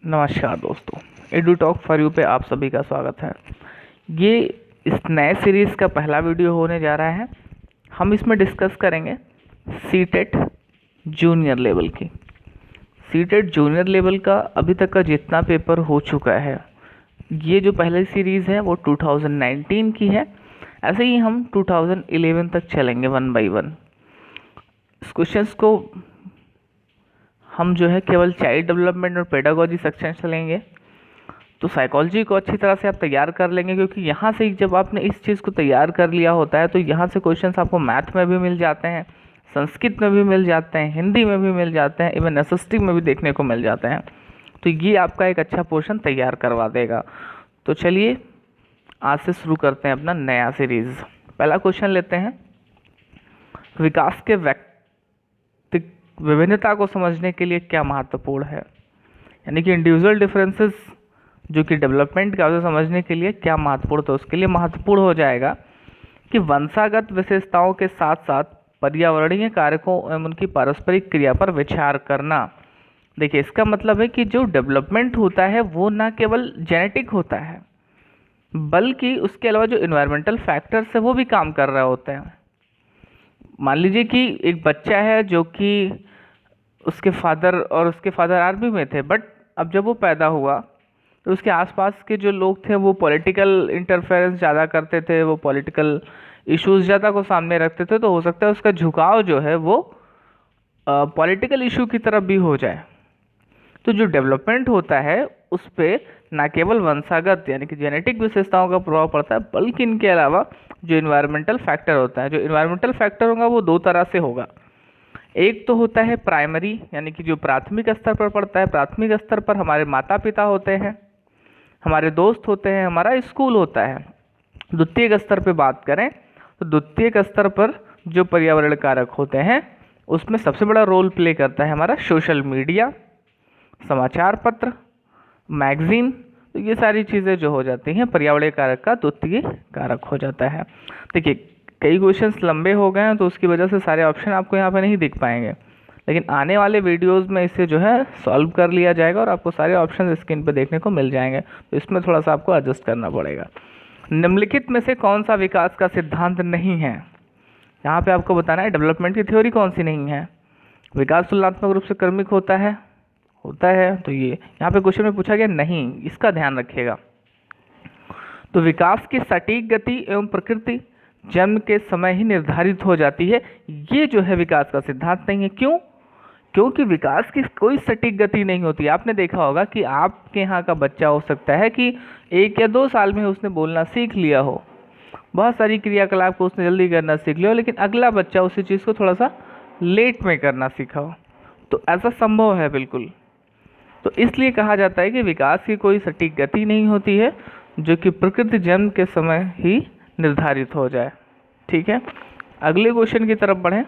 नमस्कार दोस्तों, edu talk for you पे आप सभी का स्वागत है। ये इस नए सीरीज़ का पहला वीडियो होने जा रहा है। हम इसमें डिस्कस करेंगे सीटेट जूनियर लेवल की। सीटेट जूनियर लेवल का अभी तक का जितना पेपर हो चुका है, ये जो पहली सीरीज़ है वो 2019 की है। ऐसे ही हम 2011 तक चलेंगे वन बाई वन। इस क्वेश्चंस को हम जो है केवल चाइल्ड डेवलपमेंट और पेडागोजी सेक्शन से लेंगे, तो साइकोलॉजी को अच्छी तरह से आप तैयार कर लेंगे, क्योंकि यहाँ से जब आपने इस चीज़ को तैयार कर लिया होता है तो यहाँ से क्वेश्चंस आपको मैथ में भी मिल जाते हैं, संस्कृत में भी मिल जाते हैं, हिंदी में भी मिल जाते हैं, इवन एसएसटी में भी देखने को मिल जाते हैं। तो ये आपका एक अच्छा पोर्शन तैयार करवा देगा। तो चलिए आज से शुरू करते हैं अपना नया सीरीज़। पहला क्वेश्चन लेते हैं, विकास के विभिन्नता को समझने के लिए क्या महत्वपूर्ण है, यानी कि इंडिविजुअल डिफरेंसेस जो कि डेवलपमेंट का, उसे समझने के लिए क्या महत्वपूर्ण, तो उसके लिए महत्वपूर्ण हो जाएगा कि वंशागत विशेषताओं के साथ साथ पर्यावरणीय कारकों एवं उनकी पारस्परिक क्रिया पर विचार करना। देखिए, इसका मतलब है कि जो डेवलपमेंट होता है वो ना केवल जेनेटिक होता है, बल्कि उसके अलावा जो इन्वायरमेंटल फैक्टर्स है वो भी काम कर रहे होते हैं। मान लीजिए कि एक बच्चा है जो कि उसके फादर आर्मी में थे, बट अब जब वो पैदा हुआ तो उसके आसपास के जो लोग थे वो पॉलिटिकल इंटरफेरेंस ज़्यादा करते थे, वो पॉलिटिकल इश्यूज ज़्यादा को सामने रखते थे, तो हो सकता है उसका झुकाव जो है वो पॉलिटिकल इशू की तरफ भी हो जाए। तो जो डेवलपमेंट होता है उस पर ना केवल वंशागत यानी कि जेनेटिक विशेषताओं का प्रभाव पड़ता है, बल्कि इनके अलावा जो इन्वायरमेंटल फैक्टर होता है, जो इन्वायरमेंटल फैक्टर होगा वो दो तरह से होगा। एक तो होता है प्राइमरी, यानी कि जो प्राथमिक स्तर पर पड़ता है। प्राथमिक स्तर पर हमारे माता पिता होते हैं, हमारे दोस्त होते हैं, हमारा स्कूल होता है। द्वितीयक स्तर पे बात करें तो द्वितीयक स्तर पर जो पर्यावरण कारक होते हैं उसमें सबसे बड़ा रोल प्ले करता है हमारा सोशल मीडिया, समाचार पत्र, मैगजीन। तो ये सारी चीज़ें जो हो जाती हैं पर्यावरणीय कारक का द्वितीय कारक हो जाता है। देखिए, कई क्वेश्चंस लंबे हो गए हैं तो उसकी वजह से सारे ऑप्शन आपको यहाँ पे नहीं दिख पाएंगे, लेकिन आने वाले वीडियोस में इसे जो है सॉल्व कर लिया जाएगा और आपको सारे ऑप्शन स्क्रीन पे देखने को मिल जाएंगे। तो इसमें थोड़ा सा आपको एडजस्ट करना पड़ेगा। निम्नलिखित में से कौन सा विकास का सिद्धांत नहीं है? यहाँ पे आपको बताना है डेवलपमेंट की थ्योरी कौन सी नहीं है। विकास तुलनात्मक रूप से क्रमिक होता है, तो ये यहाँ पे क्वेश्चन में पूछा गया नहीं, इसका ध्यान रखिएगा। तो विकास की सटीक गति एवं प्रकृति जन्म के समय ही निर्धारित हो जाती है, ये जो है विकास का सिद्धांत नहीं है। क्यों? क्योंकि विकास की कोई सटीक गति नहीं होती। आपने देखा होगा कि आपके यहाँ का बच्चा हो सकता है कि 1 या 2 साल में उसने बोलना सीख लिया हो, बहुत सारी क्रियाकलाप को उसने जल्दी करना सीख लिया हो, लेकिन अगला बच्चा उसी चीज़ को थोड़ा सा लेट में करना सीखा हो। तो ऐसा संभव है बिल्कुल। तो इसलिए कहा जाता है कि विकास की कोई सटीक गति नहीं होती है जो कि प्रकृति जन्म के समय ही निर्धारित हो जाए। ठीक है, अगले क्वेश्चन की तरफ बढ़ें।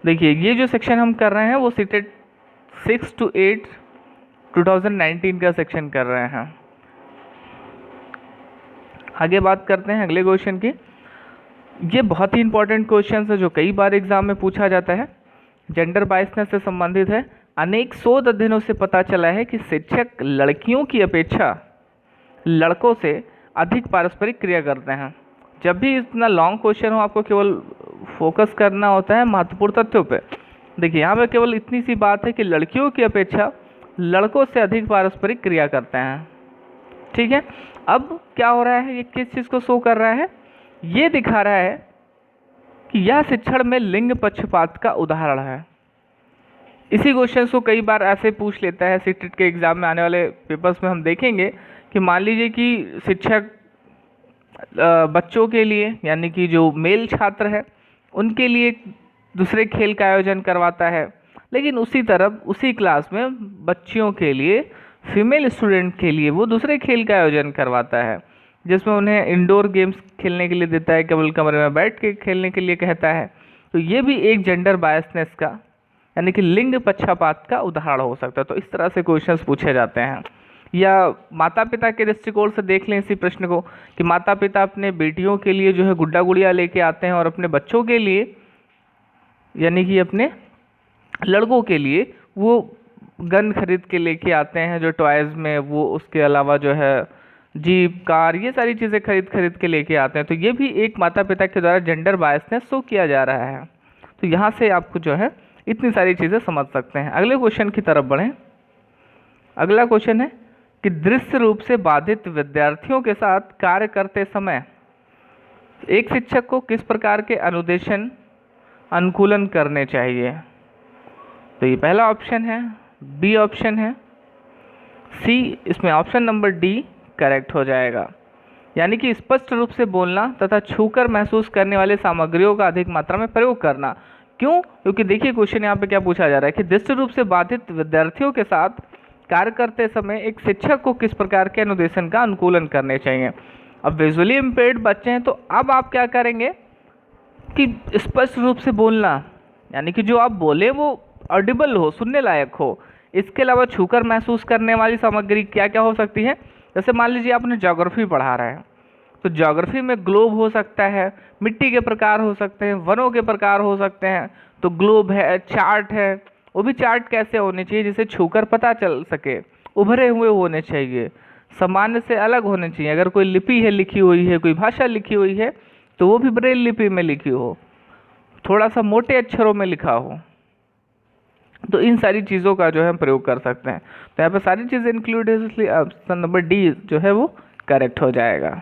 देखिए, ये जो सेक्शन हम कर रहे हैं वो सीटेट 6 to 8 2019 का सेक्शन कर रहे हैं। आगे बात करते हैं अगले क्वेश्चन की। ये बहुत ही इंपॉर्टेंट क्वेश्चन है जो कई बार एग्जाम में पूछा जाता है, जेंडर बायसनेस से संबंधित है। अनेक शोध अध्ययनों से पता चला है कि शिक्षक लड़कियों की अपेक्षा लड़कों से अधिक पारस्परिक क्रिया करते हैं। जब भी इतना लॉन्ग क्वेश्चन हो आपको केवल फोकस करना होता है महत्वपूर्ण तथ्यों पे। देखिए, यहाँ पे केवल इतनी सी बात है कि लड़कियों की अपेक्षा लड़कों से अधिक पारस्परिक क्रिया करते हैं। ठीक है, अब क्या हो रहा है, ये किस चीज़ को शो कर रहा है? ये दिखा रहा है कि यह शिक्षण में लिंग पक्षपात का उदाहरण है। इसी क्वेश्चन को कई बार ऐसे पूछ लेता है सीटेट के एग्जाम में, आने वाले पेपर्स में हम देखेंगे कि मान लीजिए कि शिक्षक बच्चों के लिए यानी कि जो मेल छात्र है उनके लिए दूसरे खेल का आयोजन करवाता है, लेकिन उसी तरफ उसी क्लास में बच्चियों के लिए, फीमेल स्टूडेंट के लिए वो दूसरे खेल का आयोजन करवाता है, जिसमें उन्हें इंडोर गेम्स खेलने के लिए देता है, केवल कमरे में बैठ के खेलने के लिए कहता है। तो ये भी एक जेंडर बायसनेस का यानी कि लिंग पक्षपात का उदाहरण हो सकता है। तो इस तरह से क्वेश्चंस पूछे जाते हैं। या माता पिता के दृष्टिकोण से देख लें इसी प्रश्न को कि माता पिता अपने बेटियों के लिए जो है गुड्डा गुड़िया लेके आते हैं और अपने बच्चों के लिए यानी कि अपने लड़कों के लिए वो गन खरीद के लेके आते हैं जो टॉयज़ में, वो उसके अलावा जो है जीप, कार, ये सारी चीज़ें खरीद के लेके आते हैं। तो ये भी एक माता पिता के द्वारा जेंडर बायसनेस शो किया जा रहा है। तो यहाँ से आपको जो है इतनी सारी चीज़ें समझ सकते हैं। अगले क्वेश्चन की तरफ बढ़ें। अगला क्वेश्चन है कि दृश्य रूप से बाधित विद्यार्थियों के साथ कार्य करते समय एक शिक्षक को किस प्रकार के अनुदेशन अनुकूलन करने चाहिए? तो ये पहला ऑप्शन है, बी ऑप्शन है, सी, इसमें ऑप्शन नंबर डी करेक्ट हो जाएगा। यानी कि स्पष्ट रूप से बोलना तथा छूकर महसूस करने वाली सामग्रियों का अधिक मात्रा में प्रयोग करना। क्यों? क्योंकि देखिए क्वेश्चन यहाँ पे क्या पूछा जा रहा है कि दृष्टि रूप से बाधित विद्यार्थियों के साथ कार्य करते समय एक शिक्षक को किस प्रकार के अनुदेशन का अनुकूलन करने चाहिए। अब विजुअली इम्पेयर्ड बच्चे हैं, तो अब आप क्या करेंगे कि स्पष्ट रूप से बोलना, यानी कि जो आप बोले वो ऑडिबल हो, सुनने लायक हो। इसके अलावा छूकर महसूस करने वाली सामग्री क्या क्या हो सकती है? जैसे मान लीजिए आपने ज्योग्राफी पढ़ा रहा है, तो ज्योग्राफी में ग्लोब हो सकता है, मिट्टी के प्रकार हो सकते हैं, वनों के प्रकार हो सकते हैं। तो ग्लोब है, चार्ट है, वो भी चार्ट कैसे होने चाहिए जिसे छूकर पता चल सके, उभरे हुए होने चाहिए, सामान्य से अलग होने चाहिए। अगर कोई लिपि है लिखी हुई है, कोई भाषा लिखी हुई है, तो वो भी ब्रेल लिपि में लिखी हो, थोड़ा सा मोटे अक्षरों में लिखा हो। तो इन सारी चीज़ों का जो है हम प्रयोग कर सकते हैं। तो यहाँ पर सारी चीज़ें इंक्लूड है, इसलिए ऑप्शन नंबर डी जो है वो करेक्ट हो जाएगा।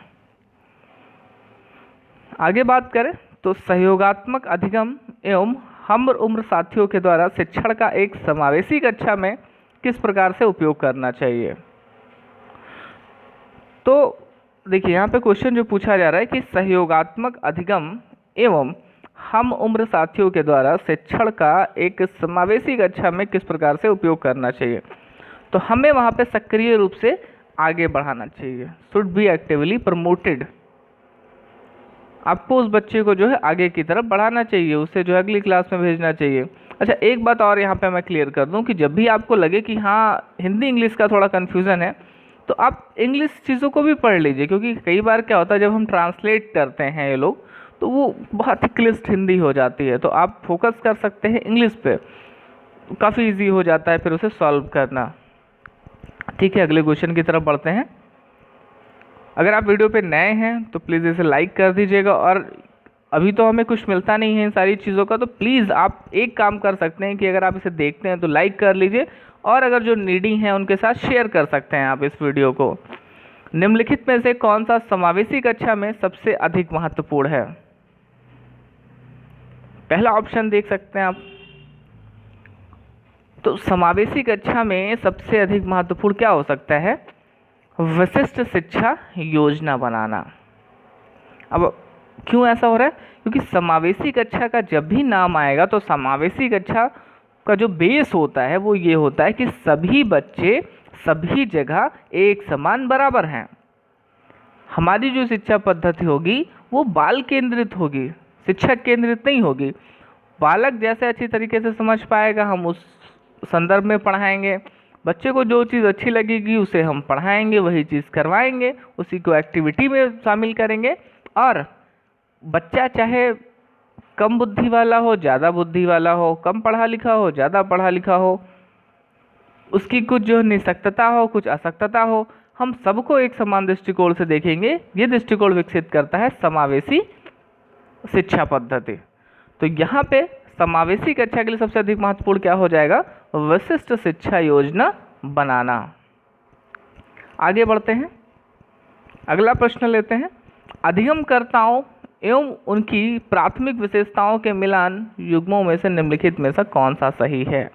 आगे बात करें तो सहयोगात्मक अधिगम एवं हम उम्र साथियों के द्वारा शिक्षण का एक समावेशी कक्षा में किस प्रकार से उपयोग करना चाहिए। तो देखिए यहाँ पे क्वेश्चन जो पूछा जा रहा है कि सहयोगात्मक अधिगम एवं हम उम्र साथियों के द्वारा शिक्षण का एक समावेशी कक्षा में किस प्रकार से उपयोग करना चाहिए। तो हमें वहाँ पे सक्रिय रूप से आगे बढ़ाना चाहिए, शुड बी एक्टिवली प्रमोटेड। आपको उस बच्चे को जो है आगे की तरफ बढ़ाना चाहिए, उसे जो है अगली क्लास में भेजना चाहिए। अच्छा, एक बात और यहाँ पे मैं क्लियर कर दूँ कि जब भी आपको लगे कि हाँ हिंदी इंग्लिश का थोड़ा कन्फ्यूज़न है, तो आप इंग्लिश चीज़ों को भी पढ़ लीजिए, क्योंकि कई बार क्या होता है जब हम ट्रांसलेट करते हैं ये लोग, तो वो बहुत ही क्लिष्ट हिंदी हो जाती है। तो आप फोकस कर सकते हैं इंग्लिश पे, काफ़ी इजी हो जाता है फिर उसे सॉल्व करना। ठीक है, अगले क्वेश्चन की तरफ बढ़ते हैं। अगर आप वीडियो पे नए हैं तो प्लीज़ इसे लाइक कर दीजिएगा, और अभी तो हमें कुछ मिलता नहीं है इन सारी चीज़ों का, तो प्लीज़ आप एक काम कर सकते हैं कि अगर आप इसे देखते हैं तो लाइक कर लीजिए, और अगर जो नीडी हैं उनके साथ शेयर कर सकते हैं आप इस वीडियो को। निम्नलिखित में से कौन सा समावेशी कक्षा में सबसे अधिक महत्वपूर्ण है? पहला ऑप्शन देख सकते हैं आप। तो समावेशी कक्षा में सबसे अधिक महत्वपूर्ण क्या हो सकता है? विशिष्ट शिक्षा योजना बनाना। अब क्यों ऐसा हो रहा है? क्योंकि समावेशी कक्षा का जब भी नाम आएगा तो समावेशी कक्षा का जो बेस होता है वो ये होता है कि सभी बच्चे सभी जगह एक समान बराबर हैं। हमारी जो शिक्षा पद्धति होगी वो बाल केंद्रित होगी, शिक्षक केंद्रित नहीं होगी। बालक जैसे अच्छी तरीके से समझ पाएगा हम उस संदर्भ में पढ़ाएंगे, बच्चे को जो चीज़ अच्छी लगेगी उसे हम पढ़ाएंगे, वही चीज़ करवाएंगे, उसी को एक्टिविटी में शामिल करेंगे। और बच्चा चाहे कम बुद्धि वाला हो, ज़्यादा बुद्धि वाला हो, कम पढ़ा लिखा हो, ज़्यादा पढ़ा लिखा हो, उसकी कुछ जो निःशक्तता हो, कुछ अशक्तता हो, हम सबको एक समान दृष्टिकोण से देखेंगे। ये दृष्टिकोण विकसित करता है समावेशी शिक्षा पद्धति। तो यहाँ पे समावेशी कक्षा के लिए सबसे अधिक महत्वपूर्ण क्या हो जाएगा? विशिष्ट शिक्षा योजना बनाना। आगे बढ़ते हैं, अगला प्रश्न लेते हैं। अधिगमकर्ताओं एवं उनकी प्राथमिक विशेषताओं के मिलान युग्मों में से निम्नलिखित में से कौन सा सही है?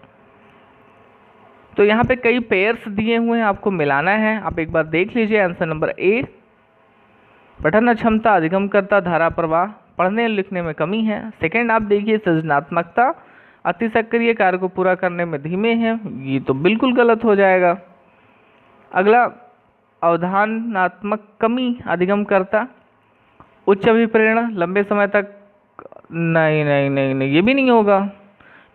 तो यहाँ पे कई पेयर्स दिए हुए हैं, आपको मिलाना है। आप एक बार देख लीजिए। आंसर नंबर ए, पठन क्षमता, अधिगमकर्ता, धारा प्रवाह, पढ़ने लिखने में कमी है। सेकंड आप देखिए सृजनात्मकता, अति सक्रिय, कार्य को पूरा करने में धीमे हैं, ये तो बिल्कुल गलत हो जाएगा। अगला अवधारणात्मक कमी, अधिगमकर्ता, उच्च अभिप्रेरणा, लंबे समय तक, नहीं नहीं नहीं नहीं, ये भी नहीं होगा,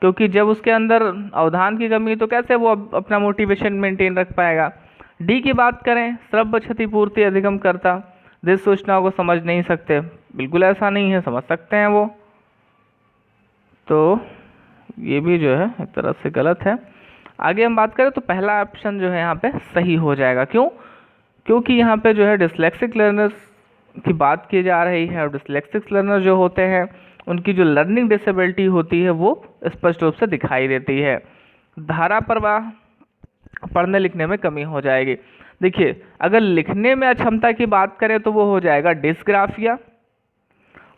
क्योंकि जब उसके अंदर अवधान की कमी है तो कैसे वो अपना मोटिवेशन मेंटेन रख पाएगा। डी की बात करें, श्रव्य क्षतिपूर्ति, अधिगमकर्ता, दृश्य सूचनाओं को समझ नहीं सकते, बिल्कुल ऐसा नहीं है, समझ सकते हैं वो। तो ये भी जो है एक तरह से गलत है। आगे हम बात करें तो पहला ऑप्शन जो है यहाँ पे सही हो जाएगा। क्यों? क्योंकि यहाँ पे जो है डिसलेक्सिक लर्नर्स की बात की जा रही है और डिसलेक्सिक लर्नर जो होते हैं उनकी जो लर्निंग डिसेबिलिटी होती है वो स्पष्ट रूप से दिखाई देती है। धारा प्रवाह, पढ़ने लिखने में कमी हो जाएगी। देखिए, अगर लिखने में अक्षमता की बात करें तो वो हो जाएगा डिस्ग्राफिया,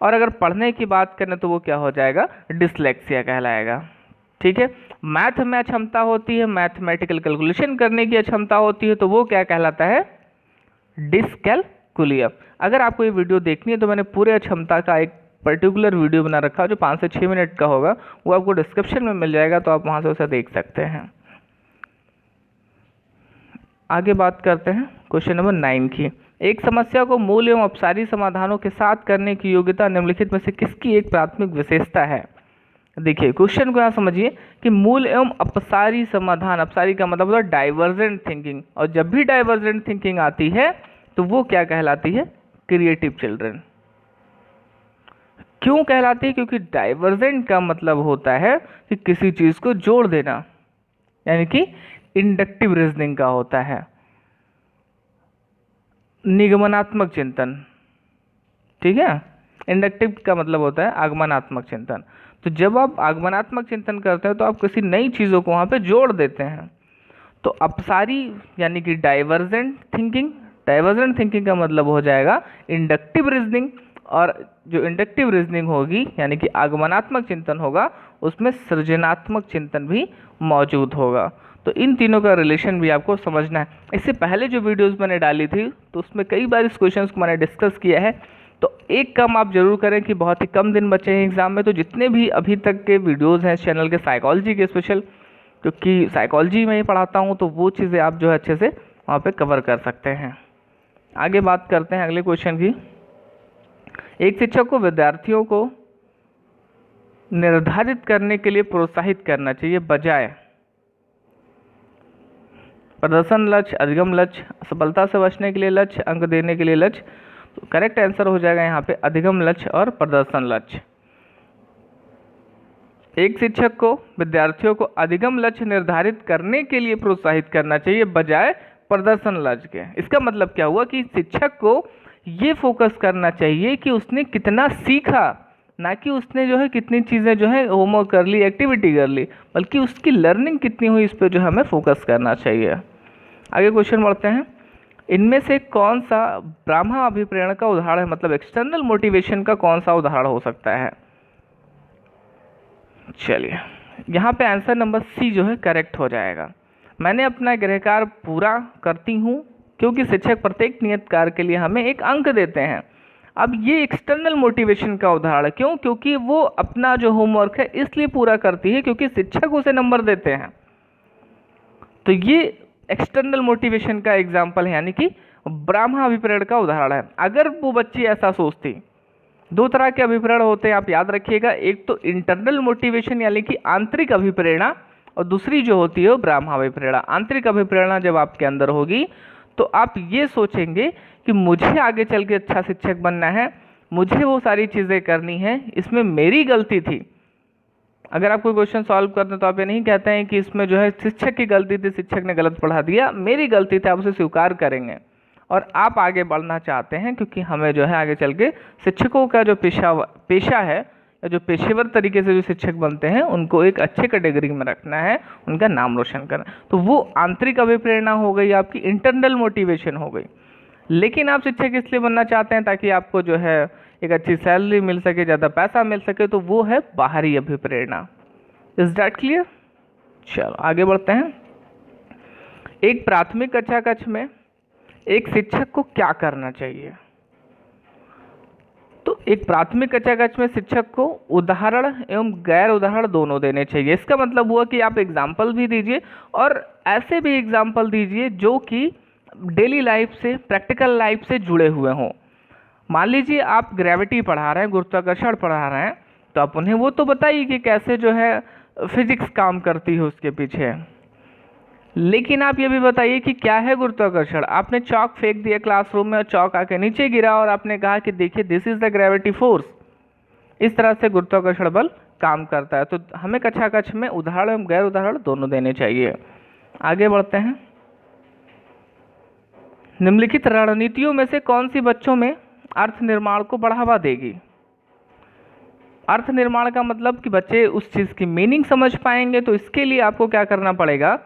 और अगर पढ़ने की बात करें तो वो क्या हो जाएगा? डिसलेक्सिया कहलाएगा। ठीक है। मैथ में अक्षमता होती है, मैथमेटिकल कैलकुलेशन करने की अक्षमता होती है, तो वो क्या कहलाता है? डिसकैलकुलिया। अगर आपको ये वीडियो देखनी है तो मैंने पूरे अक्षमता का एक पर्टिकुलर वीडियो बना रखा है जो 5 से 6 मिनट का होगा, वो आपको डिस्क्रिप्शन में मिल जाएगा, तो आप वहाँ से उसे देख सकते हैं। आगे बात करते हैं क्वेश्चन नंबर 9 की। एक समस्या को मूल एवं अपसारी समाधानों के साथ करने की योग्यता निम्नलिखित में से किसकी एक प्राथमिक विशेषता है? देखिए, क्वेश्चन को यहाँ समझिए कि मूल एवं अपसारी समाधान, अपसारी का मतलब होता है डाइवर्जेंट थिंकिंग, और जब भी डाइवर्जेंट थिंकिंग आती है तो वो क्या कहलाती है? Creative children. क्यों कहलाती है? क्योंकि डाइवर्जेंट का मतलब होता है कि किसी चीज को जोड़ देना, यानी कि इंडक्टिव रीजनिंग का होता है, निगमनात्मक चिंतन। ठीक है। इंडक्टिव का मतलब होता है आगमनात्मक चिंतन। तो जब आप आगमनात्मक चिंतन करते हैं तो आप किसी नई चीज़ों को वहाँ पे जोड़ देते हैं। तो अपसारी यानी कि डाइवर्जेंट थिंकिंग, डाइवर्जेंट थिंकिंग का मतलब हो जाएगा इंडक्टिव रीजनिंग, और जो इंडक्टिव रीजनिंग होगी यानी कि आगमनात्मक चिंतन होगा, उसमें सृजनात्मक चिंतन भी मौजूद होगा। तो इन तीनों का रिलेशन भी आपको समझना है। इससे पहले जो वीडियोस मैंने डाली थी तो उसमें कई बार इस क्वेश्चन को मैंने डिस्कस किया है। तो एक काम आप जरूर करें कि बहुत ही कम दिन बचे हैं एग्जाम में, तो जितने भी अभी तक के वीडियोस हैं इस चैनल के साइकोलॉजी के स्पेशल, क्योंकि साइकोलॉजी में ही पढ़ाता हूँ, तो वो चीज़ें आप जो है अच्छे से वहाँ पे कवर कर सकते हैं। आगे बात करते हैं अगले क्वेश्चन की। एक शिक्षक को विद्यार्थियों को निर्धारित करने के लिए प्रोत्साहित करना चाहिए बजाय प्रदर्शन लक्ष्य, अधिगम लक्ष्य, असफलता से बचने के लिए लक्ष्य, अंक देने के लिए लक्ष्य। तो करेक्ट आंसर हो जाएगा यहाँ पे अधिगम लक्ष्य और प्रदर्शन लक्ष्य। एक शिक्षक को विद्यार्थियों को अधिगम लक्ष्य निर्धारित करने के लिए प्रोत्साहित करना चाहिए बजाय प्रदर्शन लक्ष्य के। इसका मतलब क्या हुआ कि शिक्षक को ये फोकस करना चाहिए कि उसने कितना सीखा, ना कि उसने जो है कितनी चीज़ें जो है होमवर्क कर ली, एक्टिविटी कर ली, बल्कि उसकी लर्निंग कितनी हुई, इस पर जो हमें फोकस करना चाहिए। आगे क्वेश्चन बढ़ते हैं। इनमें से कौन सा ब्राह्मा अभिप्रेरण का उदाहरण है, मतलब एक्सटर्नल मोटिवेशन का कौन सा उदाहरण हो सकता है? चलिए, यहाँ पे आंसर नंबर सी जो है करेक्ट हो जाएगा। मैंने अपना गृहकार्य पूरा करती हूँ क्योंकि शिक्षक प्रत्येक नियत कार्य के लिए हमें एक अंक देते हैं। अब ये एक्सटर्नल मोटिवेशन का उदाहरण है। क्यों? क्योंकि वो अपना जो होमवर्क है इसलिए पूरा करती है क्योंकि शिक्षक उसे नंबर देते हैं। तो ये एक्सटर्नल मोटिवेशन का एग्जाम्पल है, यानी कि ब्राह्मा अभिप्रेरण का उदाहरण है। अगर वो बच्ची ऐसा सोचती, दो तरह के अभिप्रेरण होते हैं, आप याद रखिएगा। एक तो इंटरनल मोटिवेशन यानी कि आंतरिक अभिप्रेरणा, और दूसरी जो होती है वो ब्राह्मा अभिप्रेरणा। आंतरिक अभिप्रेरणा जब आपके अंदर होगी तो आप ये सोचेंगे कि मुझे आगे चल के अच्छा शिक्षक बनना है, मुझे वो सारी चीज़ें करनी है, इसमें मेरी गलती थी। अगर आप कोई क्वेश्चन सॉल्व करते हैं तो आप ये नहीं कहते हैं कि इसमें जो है शिक्षक की गलती थी, शिक्षक ने गलत पढ़ा दिया, मेरी गलती थी, आप उसे स्वीकार करेंगे और आप आगे बढ़ना चाहते हैं। क्योंकि हमें जो है आगे चल के शिक्षकों का जो पेशा है या जो पेशेवर तरीके से जो शिक्षक बनते हैं उनको एक अच्छे कैटेगरी में रखना है, उनका नाम रोशन करना। तो वो आंतरिक अभिप्रेरणा हो गई, आपकी इंटरनल मोटिवेशन हो गई। लेकिन आप शिक्षक इसलिए बनना चाहते हैं ताकि आपको जो है एक अच्छी सैलरी मिल सके, ज़्यादा पैसा मिल सके, तो वो है बाहरी अभिप्रेरणा। Is that clear? चलो आगे बढ़ते हैं। एक प्राथमिक कक्षा कक्ष में एक शिक्षक को क्या करना चाहिए? तो एक प्राथमिक कक्षा कक्ष में शिक्षक को उदाहरण एवं गैर उदाहरण दोनों देने चाहिए। इसका मतलब हुआ कि आप एग्जाम्पल भी दीजिए और ऐसे भी एग्जाम्पल दीजिए जो कि डेली लाइफ से, प्रैक्टिकल लाइफ से जुड़े हुए हों। मान लीजिए आप ग्रेविटी पढ़ा रहे हैं, गुरुत्वाकर्षण पढ़ा रहे हैं, तो आप उन्हें वो तो बताइए कि कैसे जो है फिजिक्स काम करती है उसके पीछे। लेकिन आप ये भी बताइए कि क्या है गुरुत्वाकर्षण। आपने चॉक फेंक दिया क्लासरूम में और चॉक आके नीचे गिरा और आपने कहा कि देखिए this is the gravity force. इस तरह से गुरुत्वाकर्षण बल काम करता है। तो हमें कक्षा कक्ष में उदाहरण एवं गैर उदाहरण दोनों देने चाहिए। आगे बढ़ते हैं। निम्नलिखित रणनीतियों में से कौन सी बच्चों में अर्थ निर्माण को बढ़ावा देगी? अर्थ निर्माण का मतलब कि बच्चे उस चीज़ की मीनिंग समझ पाएंगे। तो इसके लिए आपको क्या करना पड़ेगा?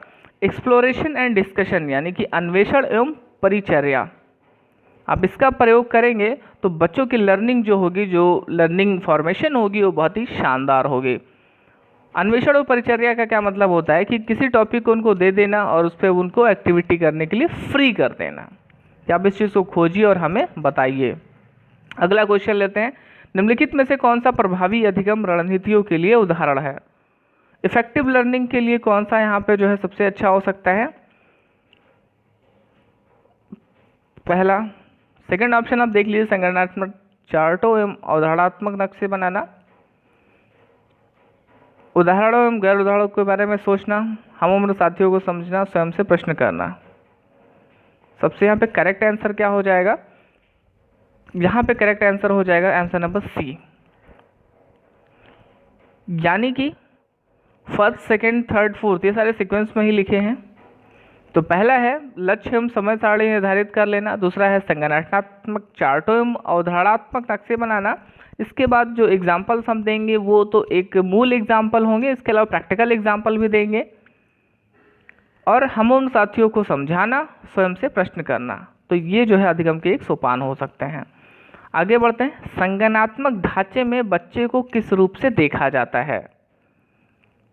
एक्सप्लोरेशन एंड डिस्कशन, यानी कि अन्वेषण एवं परिचर्या। आप इसका प्रयोग करेंगे तो बच्चों की लर्निंग जो होगी, जो लर्निंग फॉर्मेशन होगी, वो बहुत ही शानदार होगी। अन्वेषण और परिचर्या का क्या मतलब होता है कि किसी टॉपिक को उनको दे देना और उस पर उनको एक्टिविटी करने के लिए फ्री कर देना कि आप इस चीज़ को खोजिए और हमें बताइए। अगला क्वेश्चन लेते हैं। निम्नलिखित में से कौन सा प्रभावी अधिगम रणनीतियों के लिए उदाहरण है? इफेक्टिव लर्निंग के लिए कौन सा यहाँ पे जो है सबसे अच्छा हो सकता है? पहला, सेकंड ऑप्शन आप देख लीजिए, संगठनात्मक चार्टों एवं अवधारणात्मक नक्शे बनाना, उदाहरणों एवं गैर उदाहरणों के बारे में सोचना, हम उम्र साथियों को समझना, स्वयं से प्रश्न करना। सबसे यहाँ पे करेक्ट आंसर क्या हो जाएगा? यहाँ पे करेक्ट आंसर हो जाएगा आंसर नंबर सी, यानी कि फर्स्ट, सेकंड, थर्ड, फोर्थ ये सारे सीक्वेंस में ही लिखे हैं। तो पहला है लक्ष्य एवं समय सारणी निर्धारित कर लेना, दूसरा है संगठनात्मक चार्टों एवं अवधारणात्मक नक्शे बनाना। इसके बाद जो एग्जाम्पल्स हम देंगे वो तो एक मूल एग्जाम्पल होंगे, इसके अलावा प्रैक्टिकल एग्जाम्पल भी देंगे, और हम उन साथियों को समझाना, स्वयं से प्रश्न करना। तो ये जो है अधिगम के एक सोपान हो सकते हैं। आगे बढ़ते हैं। संज्ञानात्मक ढांचे में बच्चे को किस रूप से देखा जाता है?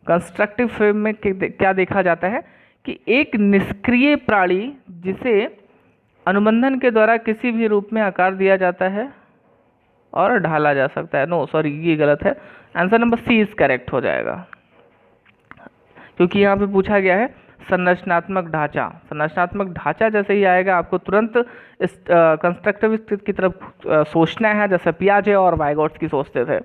कंस्ट्रक्टिव फ्रेम में क्या देखा जाता है कि एक निष्क्रिय प्राणी जिसे अनुबंधन के द्वारा किसी भी रूप में आकार दिया जाता है और ढाला जा सकता है। नो सॉरी, ये गलत है। Answer number C is correct हो जाएगा, क्योंकि यहाँ पे पूछा गया है संरचनात्मक ढांचा। संरचनात्मक ढांचा जैसे ही आएगा आपको तुरंत इस कंस्ट्रक्टिव की तरफ सोचना है, जैसे पियाजे और वाइगोट्स्की सोचते थे।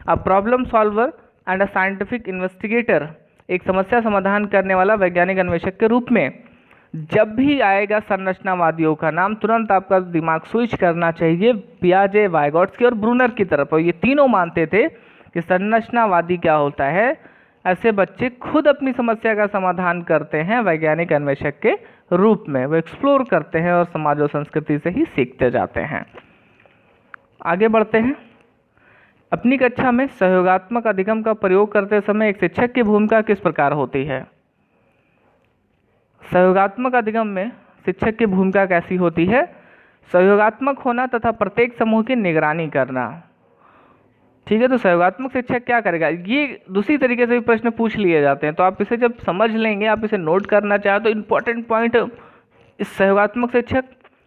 अब problem solver and a scientific investigator, एक समस्या समाधान करने वाला वैज्ञानिक अन्वेषक के रूप में जब भी आएगा संरचनावादियों का नाम, तुरंत आपका दिमाग स्विच करना चाहिए पियाजे, वाइगोट्स्की और ब्रूनर की तरफ। और ये तीनों मानते थे कि संरचनावादी क्या होता है, ऐसे बच्चे खुद अपनी समस्या का समाधान करते हैं वैज्ञानिक अन्वेषक के रूप में, वो एक्सप्लोर करते हैं और समाज और संस्कृति से ही सीखते जाते हैं। आगे बढ़ते हैं। अपनी कक्षा में सहयोगात्मक अधिगम का प्रयोग करते समय एक शिक्षक की भूमिका किस प्रकार होती है? सहयोगात्मक अधिगम में शिक्षक की भूमिका कैसी होती है? सहयोगात्मक होना तथा प्रत्येक समूह की निगरानी करना। ठीक है, तो सहयोगात्मक शिक्षक क्या करेगा? ये दूसरी तरीके से भी प्रश्न पूछ लिए जाते हैं, तो आप इसे जब समझ लेंगे, आप इसे नोट करना चाहे तो इम्पोर्टेंट पॉइंट इस सहयोगात्मक शिक्षक,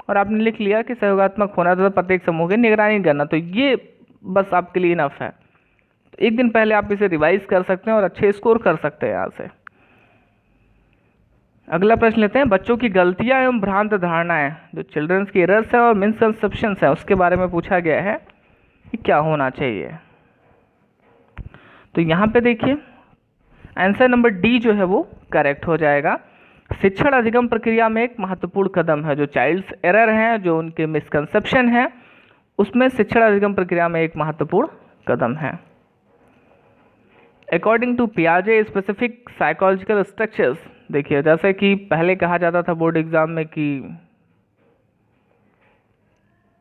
और आपने लिख लिया कि सहयोगात्मक होना तथा प्रत्येक समूह की निगरानी करना, तो ये बस आपके लिए इनफ है। तो एक दिन पहले आप इसे रिवाइज कर सकते हैं और अच्छे स्कोर कर सकते हैं यहाँ से। अगला प्रश्न लेते हैं। बच्चों की गलतियां एवं भ्रांत धारणाएं, जो चिल्ड्रंस की एरर्स है और मिसकंसेप्शंस है, उसके बारे में पूछा गया है कि क्या होना चाहिए। तो यहाँ पे देखिए आंसर नंबर डी जो है वो करेक्ट हो जाएगा। शिक्षण अधिगम प्रक्रिया में एक महत्वपूर्ण कदम है, जो चाइल्ड्स एरर हैं, जो उनके मिसकंसेप्शन है, उसमें शिक्षण अधिगम प्रक्रिया में एक महत्वपूर्ण कदम है। अकॉर्डिंग टू पियाजे स्पेसिफिक साइकोलॉजिकल स्ट्रक्चर्स, देखिए जैसे कि पहले कहा जाता था बोर्ड एग्जाम में कि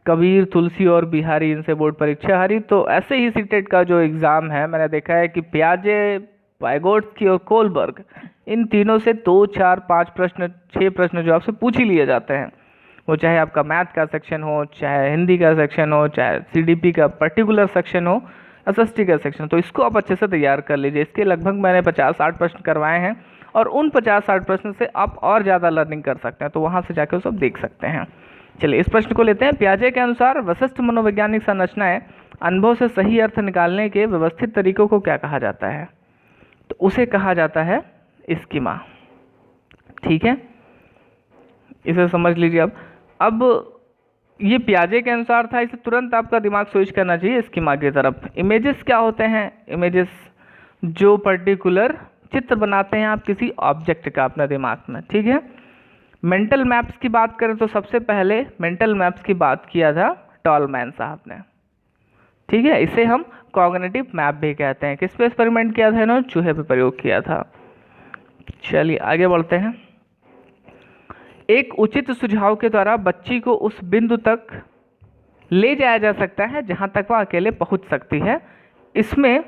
कबीर, तुलसी और बिहारी इनसे बोर्ड परीक्षा हारी, तो ऐसे ही सीटेट का जो एग्ज़ाम है मैंने देखा है कि पियाजे, वाइगोट्स्की और कोलबर्ग, इन तीनों से 2, 4, 5 प्रश्न, 6 प्रश्न जो आपसे पूछ ही लिए जाते हैं, वो चाहे आपका मैथ का सेक्शन हो, चाहे हिंदी का सेक्शन हो, चाहे सीडीपी का पर्टिकुलर सेक्शन हो, एसएसटी का सेक्शन। तो इसको आप अच्छे से तैयार कर लीजिए। इसके लगभग मैंने 50-60 प्रश्न करवाए हैं, और उन 50-60 प्रश्न से आप और ज़्यादा लर्निंग कर सकते हैं, तो वहाँ से जाकर सब देख सकते हैं। चलिए इस प्रश्न को लेते हैं। पियाजे के अनुसार विशिष्ट मनोवैज्ञानिक संरचनाएं अनुभव से सही अर्थ निकालने के व्यवस्थित तरीकों को क्या कहा जाता है? तो उसे कहा जाता है स्कीमा। ठीक है, इसे समझ लीजिए। अब ये पियाजे के अनुसार था, इसे तुरंत आपका दिमाग स्विच करना चाहिए स्कीमा की तरफ। इमेजेस क्या होते हैं? इमेजेस जो पर्टिकुलर चित्र बनाते हैं आप किसी ऑब्जेक्ट का अपने दिमाग में। ठीक है, मेंटल मैप्स की बात करें तो सबसे पहले मेंटल मैप्स की बात किया था टॉलमैन साहब ने। ठीक है, इसे हम कॉग्निटिव मैप भी कहते हैं। किस पे एक्सपेरिमेंट किया था इन्होंने? चूहे पे प्रयोग किया था। चलिए आगे बढ़ते हैं। एक उचित सुझाव के द्वारा बच्ची को उस बिंदु तक ले जाया जा सकता है जहां तक वह अकेले पहुंच सकती है। इसमें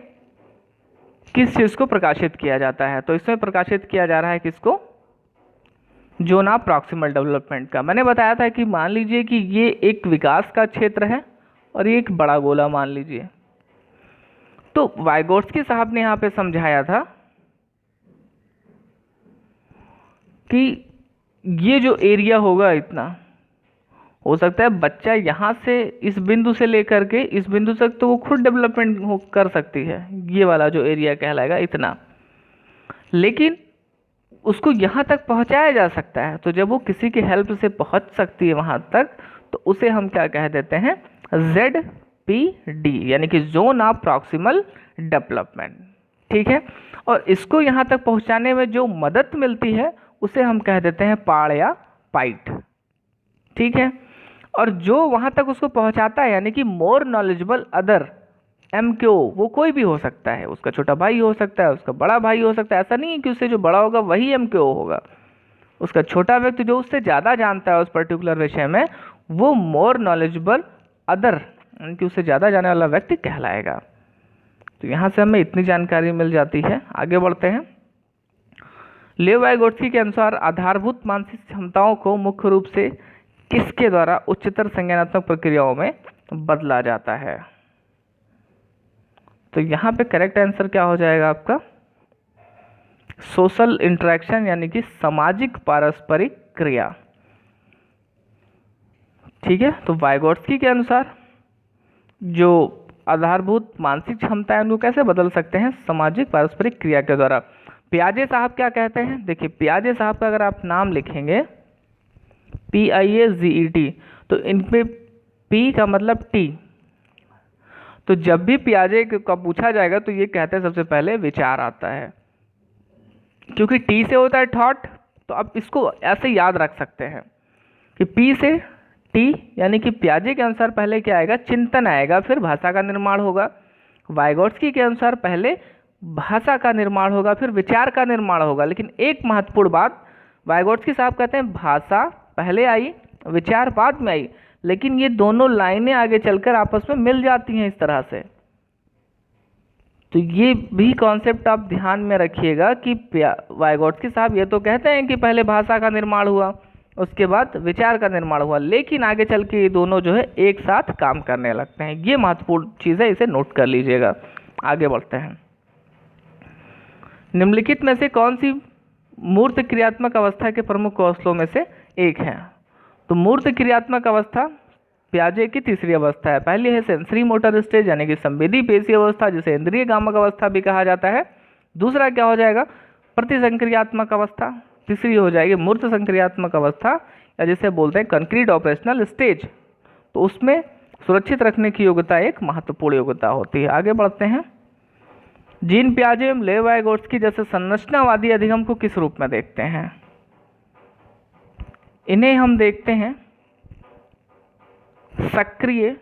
किस चीज को प्रकाशित किया जाता है? तो इसमें प्रकाशित किया जा रहा है किसको? जोन ऑफ प्रॉक्सिमल डेवलपमेंट का। मैंने बताया था कि मान लीजिए कि ये एक विकास का क्षेत्र है और ये एक बड़ा गोला मान लीजिए। तो वाइगोट्स्की साहब ने यहाँ पे समझाया था कि ये जो एरिया होगा इतना, हो सकता है बच्चा यहाँ से इस बिंदु से लेकर के इस बिंदु तक तो वो खुद डेवलपमेंट कर सकती है, ये वाला जो एरिया कहलाएगा इतना, लेकिन उसको यहाँ तक पहुँचाया जा सकता है। तो जब वो किसी की हेल्प से पहुँच सकती है वहाँ तक, तो उसे हम क्या कह देते हैं? ZPD, यानी कि जोन ऑफ प्रॉक्सिमल डेवलपमेंट। ठीक है, और इसको यहाँ तक पहुँचाने में जो मदद मिलती है उसे हम कह देते हैं पाड़ या पाइट। ठीक है, और जो वहाँ तक उसको पहुँचाता है यानी कि मोर नॉलेजेबल अदर, MKO, वो कोई भी हो सकता है, उसका छोटा भाई हो सकता है, उसका बड़ा भाई हो सकता है। ऐसा नहीं है कि उससे जो बड़ा होगा वही MKO होगा। उसका छोटा व्यक्ति जो उससे ज़्यादा जानता है उस पर्टिकुलर विषय में, वो मोर नॉलेजेबल अदर, यानी कि उससे ज़्यादा जानने वाला व्यक्ति कहलाएगा। तो यहाँ से हमें इतनी जानकारी मिल जाती है। आगे बढ़ते हैं। लेव वाइगोट्स्की के अनुसार आधारभूत मानसिक क्षमताओं को मुख्य रूप से किसके द्वारा उच्चतर संज्ञानात्मक प्रक्रियाओं में बदला जाता है? तो यहाँ पे करेक्ट आंसर क्या हो जाएगा आपका? सोशल इंटरेक्शन, यानी कि सामाजिक पारस्परिक क्रिया। ठीक है, तो वाइगोट्स्की के अनुसार जो आधारभूत मानसिक क्षमता है उनको कैसे बदल सकते हैं? सामाजिक पारस्परिक क्रिया के द्वारा। पियाजे साहब क्या कहते हैं? देखिए, पियाजे साहब का अगर आप नाम लिखेंगे PIAGET, तो इनपे P का मतलब T। तो जब भी पियाजे का पूछा जाएगा तो ये कहते हैं सबसे पहले विचार आता है, क्योंकि T से होता है थॉट। तो आप इसको ऐसे याद रख सकते हैं कि P से T, यानी कि पियाजे के अनुसार पहले क्या आएगा? चिंतन आएगा, फिर भाषा का निर्माण होगा। वाइगोट्स्की के अनुसार पहले भाषा का निर्माण होगा, फिर विचार का निर्माण होगा। लेकिन एक महत्वपूर्ण बात, वाइगोट्स्की साहब कहते हैं भाषा पहले आई, विचार बाद में आई, लेकिन ये दोनों लाइनें आगे चलकर आपस में मिल जाती हैं इस तरह से। तो ये भी कॉन्सेप्ट आप ध्यान में रखिएगा कि वाइगोट्स्की साहब ये तो कहते हैं कि पहले भाषा का निर्माण हुआ, उसके बाद विचार का निर्माण हुआ, लेकिन आगे चल के ये दोनों जो है एक साथ काम करने लगते हैं। ये महत्वपूर्ण चीज़ है, इसे नोट कर लीजिएगा। आगे बढ़ते हैं। निम्नलिखित में से कौन सी मूर्त क्रियात्मक अवस्था के प्रमुख कौशलों में से एक है? तो मूर्त क्रियात्मक अवस्था पियाजे की तीसरी अवस्था है। पहली है सेंसरी मोटर स्टेज, यानी कि संवेदी पेशी अवस्था, जिसे इंद्रिय गामक अवस्था भी कहा जाता है। दूसरा क्या हो जाएगा? प्रतिसंक्रियात्मक अवस्था। तीसरी हो जाएगी मूर्त संक्रियात्मक अवस्था, या जिसे बोलते हैं कंक्रीट ऑपरेशनल स्टेज। तो उसमें सुरक्षित रखने की योग्यता एक महत्वपूर्ण योग्यता होती है। आगे बढ़ते हैं। जीन पियाजे एवं लेव वाइगोट्स्की जैसे संरचनावादी अधिगम को किस रूप में देखते हैं? इन्हें हम देखते हैं सक्रिय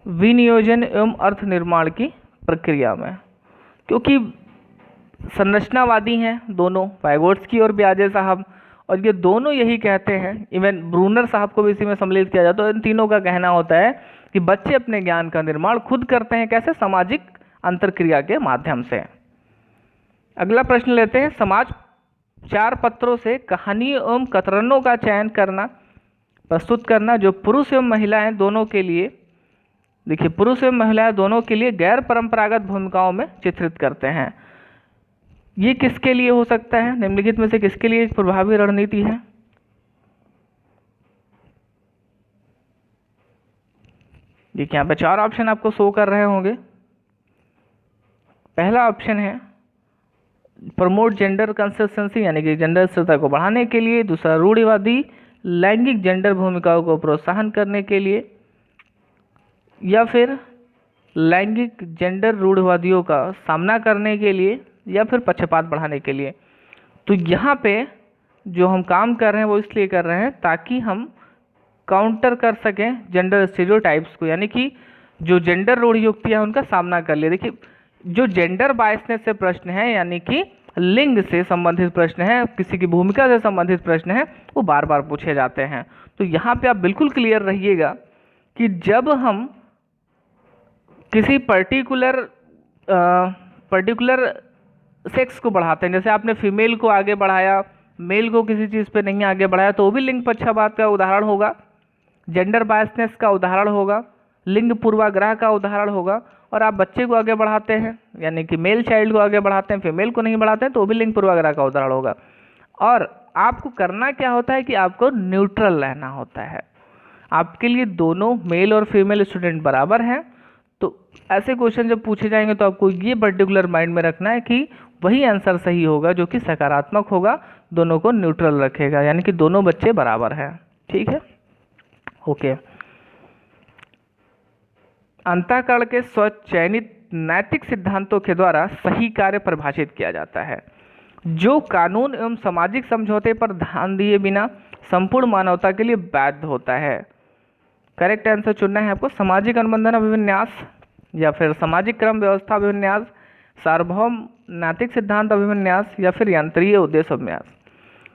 विनियोजन एवं अर्थ निर्माण की प्रक्रिया में, क्योंकि संरचनावादी हैं दोनों, वाइगोट्स्की और पियाजे साहब, और ये दोनों यही कहते हैं। इवन ब्रूनर साहब को भी इसी में सम्मिलित किया जाता है। तो इन तीनों का कहना होता है कि बच्चे अपने ज्ञान का निर्माण खुद करते हैं। कैसे? सामाजिक अंतरक्रिया के माध्यम से। अगला प्रश्न लेते हैं। समाज चार पत्रों से कहानियों एवं कतरनों का चयन करना, प्रस्तुत करना, जो पुरुष एवं महिलाएं दोनों के लिए, देखिए पुरुष एवं महिलाएं दोनों के लिए गैर परंपरागत भूमिकाओं में चित्रित करते हैं। ये किसके लिए हो सकता है? निम्नलिखित में से किसके लिए एक प्रभावी रणनीति है? देखिए यहाँ पे चार ऑप्शन आपको शो कर रहे होंगे। पहला ऑप्शन है प्रमोट जेंडर कंसिस्टेंसी, यानी कि जेंडर स्थिरता को बढ़ाने के लिए। दूसरा रूढ़िवादी लैंगिक जेंडर भूमिकाओं को प्रोत्साहन करने के लिए, या फिर लैंगिक जेंडर रूढ़िवादियों का सामना करने के लिए, या फिर पक्षपात बढ़ाने के लिए। तो यहाँ पे जो हम काम कर रहे हैं वो इसलिए कर रहे हैं ताकि हम काउंटर कर सकें जेंडर स्टीरियोटाइप्स को, यानी कि जो जेंडर रूढ़ियुक्तियां उनका सामना कर लिया। देखिए जो जेंडर बायसनेस से प्रश्न है, यानी कि लिंग से संबंधित प्रश्न है, किसी की भूमिका से संबंधित प्रश्न है, वो बार बार पूछे जाते हैं। तो यहाँ पे आप बिल्कुल क्लियर रहिएगा कि जब हम किसी पर्टिकुलर सेक्स को बढ़ाते हैं, जैसे आपने फीमेल को आगे बढ़ाया, मेल को किसी चीज़ पे नहीं आगे बढ़ाया, तो वो भी लिंग पक्षपात का उदाहरण होगा, जेंडर बायसनेस का उदाहरण होगा, लिंग पूर्वाग्रह का उदाहरण होगा। और आप बच्चे को आगे बढ़ाते हैं, यानी कि मेल चाइल्ड को आगे बढ़ाते हैं, फीमेल को नहीं बढ़ाते हैं, तो वो भी लिंग पूर्वाग्रह का उदाहरण होगा। और आपको करना क्या होता है कि आपको न्यूट्रल रहना होता है। आपके लिए दोनों मेल और फीमेल स्टूडेंट बराबर हैं। तो ऐसे क्वेश्चन जब पूछे जाएंगे तो आपको ये पर्टिकुलर माइंड में रखना है कि वही आंसर सही होगा जो कि सकारात्मक होगा, दोनों को न्यूट्रल रखेगा, यानी कि दोनों बच्चे बराबर हैं। ठीक है, ओके। अंतःकरण के स्वचयनित नैतिक सिद्धांतों के द्वारा सही कार्य परिभाषित किया जाता है जो कानून एवं सामाजिक समझौते पर ध्यान दिए बिना संपूर्ण मानवता के लिए वैध होता है। करेक्ट आंसर चुनना है आपको। सामाजिक अनुबंधन अभिविन्यास या फिर सामाजिक क्रम व्यवस्था अभिविन्यास, सार्वभौम नैतिक सिद्धांत अभिविन्यास या फिर यंत्रीय उद्देश्य अभिविन्यास।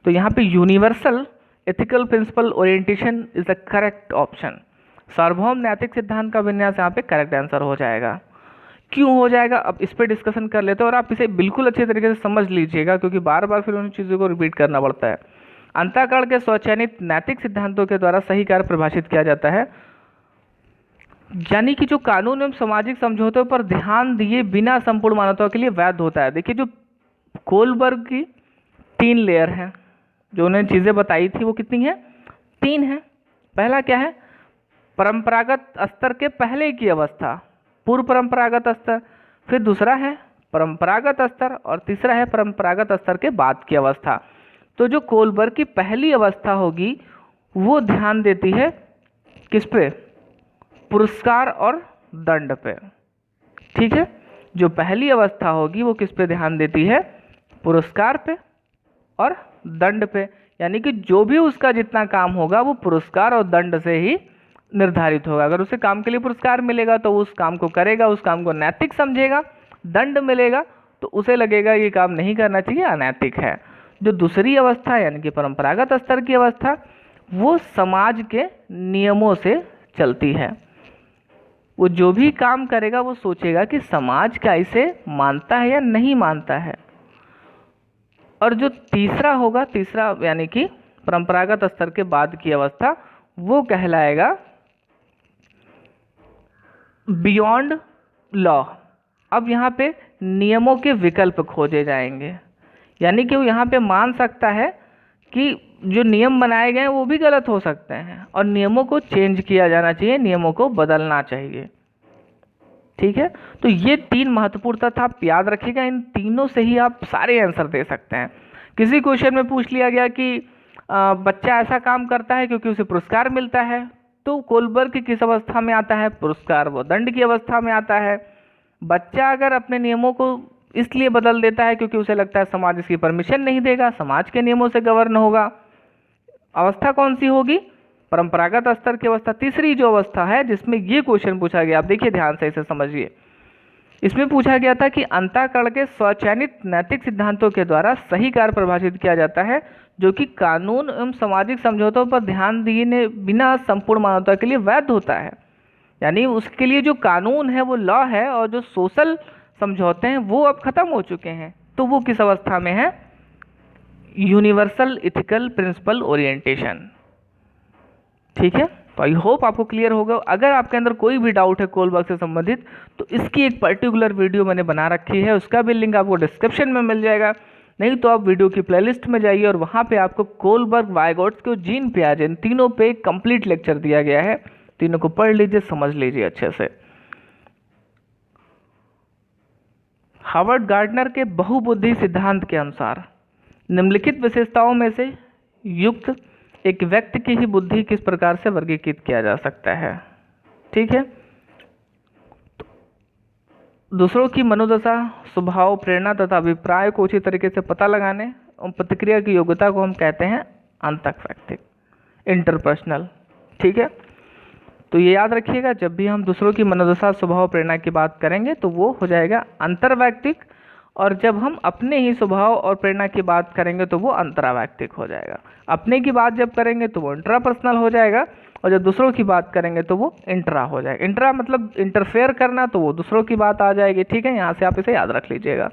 तो यहाँ पे universal ethical principle orientation is the correct option. सार्वभौम नैतिक सिद्धांत का विन्यास यहाँ पे करेक्ट आंसर हो जाएगा। क्यों हो जाएगा, अब इस पर डिस्कशन कर लेते हैं और आप इसे बिल्कुल अच्छे तरीके से समझ लीजिएगा, क्योंकि बार बार फिर उन चीज़ों को रिपीट करना पड़ता है। अंतःकरण के स्वचयनित नैतिक सिद्धांतों के द्वारा सही कार्य परिभाषित किया जाता है, यानी कि जो कानून एवं सामाजिक समझौतों पर ध्यान दिए बिना संपूर्ण मानवता के लिए वैध होता है। देखिए जो कोलबर्ग की 3 लेयर हैं, जो उन्होंने चीज़ें बताई थी वो कितनी हैं, 3 हैं। पहला क्या है, परंपरागत स्तर के पहले की अवस्था, पूर्व परंपरागत स्तर, फिर दूसरा है परंपरागत स्तर और तीसरा है परंपरागत स्तर के बाद की अवस्था। तो जो कोलबर्ग की पहली अवस्था होगी वो ध्यान देती है किस पे, पुरस्कार और दंड पे। ठीक है, जो पहली अवस्था होगी वो किस पे ध्यान देती है, पुरस्कार पे और दंड पे, यानी कि जो भी उसका जितना काम होगा वो पुरस्कार और दंड से ही निर्धारित होगा। अगर उसे काम के लिए पुरस्कार मिलेगा तो उस काम को करेगा, उस काम को नैतिक समझेगा। दंड मिलेगा तो उसे लगेगा ये काम नहीं करना चाहिए, अनैतिक है। जो दूसरी अवस्था यानी कि परंपरागत स्तर की अवस्था, वो समाज के नियमों से चलती है। वो जो भी काम करेगा वो सोचेगा कि समाज क्या इसे मानता है या नहीं मानता है। और जो तीसरा होगा, तीसरा यानी कि परंपरागत स्तर के बाद की अवस्था, वो कहलाएगा बियॉन्ड लॉ। अब यहाँ पे नियमों के विकल्प खोजे जाएंगे, यानी कि वो यहाँ पे मान सकता है कि जो नियम बनाए गए हैं वो भी गलत हो सकते हैं और नियमों को चेंज किया जाना चाहिए, नियमों को बदलना चाहिए। ठीक है, तो ये 3 महत्वपूर्ण तथ्य आप याद रखिएगा। इन तीनों से ही आप सारे आंसर दे सकते हैं। किसी क्वेश्चन में पूछ लिया गया कि बच्चा ऐसा काम करता है क्योंकि उसे पुरस्कार मिलता है, तो कोलबर्ग की किस अवस्था में आता है, पुरस्कार व दंड की अवस्था में आता है। बच्चा अगर अपने नियमों को इसलिए बदल देता है क्योंकि उसे लगता है समाज इसकी परमिशन नहीं देगा, समाज के नियमों से गवर्न होगा, अवस्था कौन सी होगी, परंपरागत स्तर की अवस्था। तीसरी जो अवस्था है जिसमें ये क्वेश्चन पूछा गया, आप देखिए ध्यान से इसे समझिए। इसमें पूछा गया था कि अंतःकरण के स्वचयनित नैतिक सिद्धांतों के द्वारा सही कार्य परिभाषित किया जाता है जो कि कानून एवं सामाजिक समझौतों पर ध्यान दिए बिना संपूर्ण मानवता के लिए वैध होता है। यानी उसके लिए जो कानून है वो लॉ है और जो सोशल समझौते हैं वो अब खत्म हो चुके हैं। तो वो किस अवस्था में है, यूनिवर्सल इथिकल प्रिंसिपल ओरिएंटेशन। ठीक है, तो आई होप आपको क्लियर होगा। अगर आपके अंदर कोई भी डाउट है कोलबर्ग से संबंधित तो इसकी एक पर्टिकुलर वीडियो मैंने बना रखी है, उसका भी लिंक आपको डिस्क्रिप्शन में मिल जाएगा। नहीं तो आप वीडियो की प्लेलिस्ट में जाइए और वहाँ पे आपको कोलबर्ग, वाइगॉट्स्की और जीन पियाजे, इन तीनों पे कंप्लीट लेक्चर दिया गया है। तीनों को पढ़ लीजिए, समझ लीजिए अच्छे से। हावर्ड गार्डनर के बहुबुद्धि सिद्धांत के अनुसार निम्नलिखित विशेषताओं में से युक्त एक व्यक्ति की ही बुद्धि किस प्रकार से वर्गीकृत किया जा सकता है। ठीक है, दूसरों की मनोदशा, स्वभाव, प्रेरणा तथा अभिप्राय को उचित तरीके से पता लगाने और प्रतिक्रिया की योग्यता को हम कहते हैं अंतःवैयक्तिक, इंटरपर्सनल। ठीक है, तो ये याद रखिएगा, जब भी हम दूसरों की मनोदशा, स्वभाव, प्रेरणा की बात करेंगे तो वो हो जाएगा अंतर्वैयक्तिक, और जब हम अपने ही स्वभाव और प्रेरणा की बात करेंगे तो वो अंतरावैयक्तिक हो जाएगा। अपने की बात जब करेंगे तो वो इंट्रापर्सनल हो जाएगा, और जब दूसरों की बात करेंगे तो वो इंट्रा हो जाएगा। इंट्रा मतलब इंटरफेयर करना, तो वो दूसरों की बात आ जाएगी। ठीक है, यहाँ से आप इसे याद रख लीजिएगा।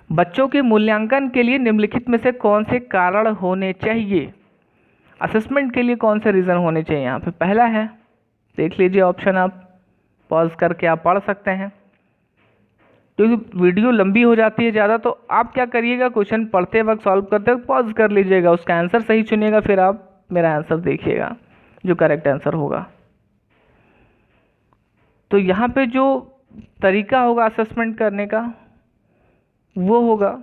बच्चों के मूल्यांकन के लिए निम्नलिखित में से कौन से कारण होने चाहिए? असेसमेंट के लिए कौन से रीज़न होने चाहिए? यहाँ पे पहला है, देख लीजिए ऑप्शन, आप पॉज करके आप पढ़ सकते हैं, क्योंकि वीडियो लंबी हो जाती है ज़्यादा, तो आप क्या करिएगा, क्वेश्चन पढ़ते वक्त, सॉल्व करते वक्त पॉज कर लीजिएगा, उसका आंसर सही चुनिएगा, फिर आप मेरा आंसर देखिएगा जो करेक्ट आंसर होगा। तो यहाँ पे जो तरीका होगा असेसमेंट करने का वो होगा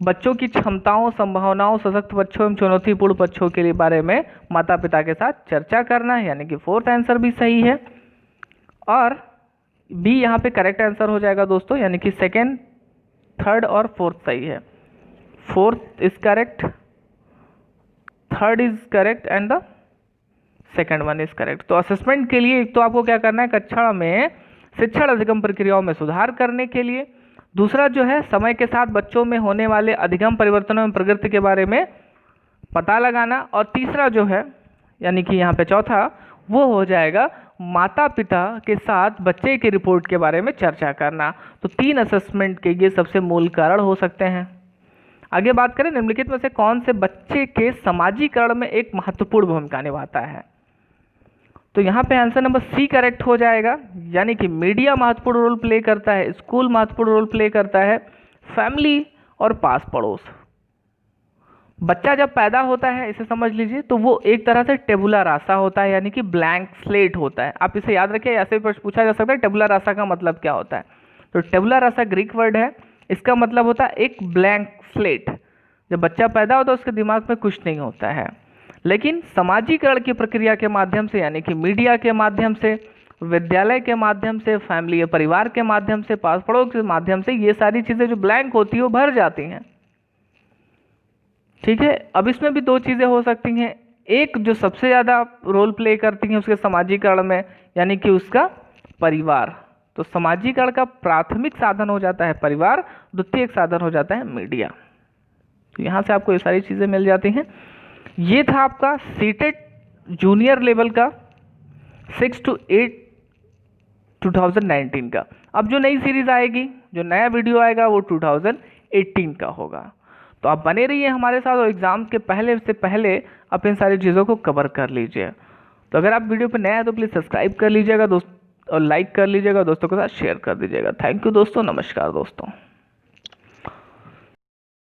बच्चों की क्षमताओं, संभावनाओं, सशक्त बच्चों एवं चुनौतीपूर्ण बच्चों के लिए बारे में माता पिता के साथ चर्चा करना है, यानी कि फोर्थ आंसर भी सही है। और बी यहाँ पे करेक्ट आंसर हो जाएगा दोस्तों, यानी कि सेकेंड, थर्ड और फोर्थ सही है। Fourth is correct, third is correct and the second one is correct. तो असेसमेंट के लिए एक तो आपको क्या करना है, कक्षा में शिक्षण अधिगम प्रक्रियाओं में सुधार करने के लिए, दूसरा जो है समय के साथ बच्चों में होने वाले अधिगम परिवर्तनों एवं प्रगति के बारे में पता लगाना, और तीसरा जो है यानी कि यहाँ पे चौथा वो हो जाएगा माता पिता के साथ बच्चे की रिपोर्ट के बारे में चर्चा करना। तो 3 असेसमेंट के ये सबसे मूल कारण हो सकते हैं। आगे बात करें, निम्नलिखित में से कौन से बच्चे के सामाजिकरण में एक महत्वपूर्ण भूमिका निभाता है? तो यहाँ पे आंसर नंबर सी करेक्ट हो जाएगा, यानी कि मीडिया महत्वपूर्ण रोल प्ले करता है, स्कूल महत्वपूर्ण रोल प्ले करता है, फैमिली और पास पड़ोस। बच्चा जब पैदा होता है, इसे समझ लीजिए, तो वो एक तरह से टेबुला रासा होता है, यानी कि ब्लैंक स्लेट होता है। आप इसे याद रखिए, ऐसे प्रश्न पूछा जा सकता है टेबुला रासा का मतलब क्या होता है। तो टेबुला रासा ग्रीक वर्ड है, इसका मतलब होता है एक ब्लैंक स्लेट। जब बच्चा पैदा होता है उसके दिमाग में कुछ नहीं होता है, लेकिन समाजीकरण की प्रक्रिया के माध्यम से, यानी कि मीडिया के माध्यम से, विद्यालय के माध्यम से, फैमिली या परिवार के माध्यम से, पास पड़ोस के माध्यम से, ये सारी चीज़ें जो ब्लैंक होती है वो भर जाती हैं। ठीक है, अब इसमें भी 2 चीज़ें हो सकती हैं, एक जो सबसे ज़्यादा रोल प्ले करती हैं उसके समाजीकरण में, यानी कि उसका परिवार। तो समाजीकरण का प्राथमिक साधन हो जाता है परिवार, द्वितीयक साधन हो जाता है मीडिया। तो यहाँ से आपको ये सारी चीज़ें मिल जाती हैं। ये था आपका सीटेट जूनियर लेवल का 6 to 8 2019 का। अब जो नई सीरीज आएगी, जो नया वीडियो आएगा वो 2018 का होगा। तो आप बने रहिए हमारे साथ, और एग्ज़ाम के पहले से पहले आप इन सारी चीज़ों को कवर कर लीजिए। तो अगर आप वीडियो पर नए हैं तो प्लीज़ सब्सक्राइब कर लीजिएगा दोस्त, और लाइक कर लीजिएगा, दोस्तों के साथ शेयर कर दीजिएगा। थैंक यू दोस्तों, नमस्कार दोस्तों।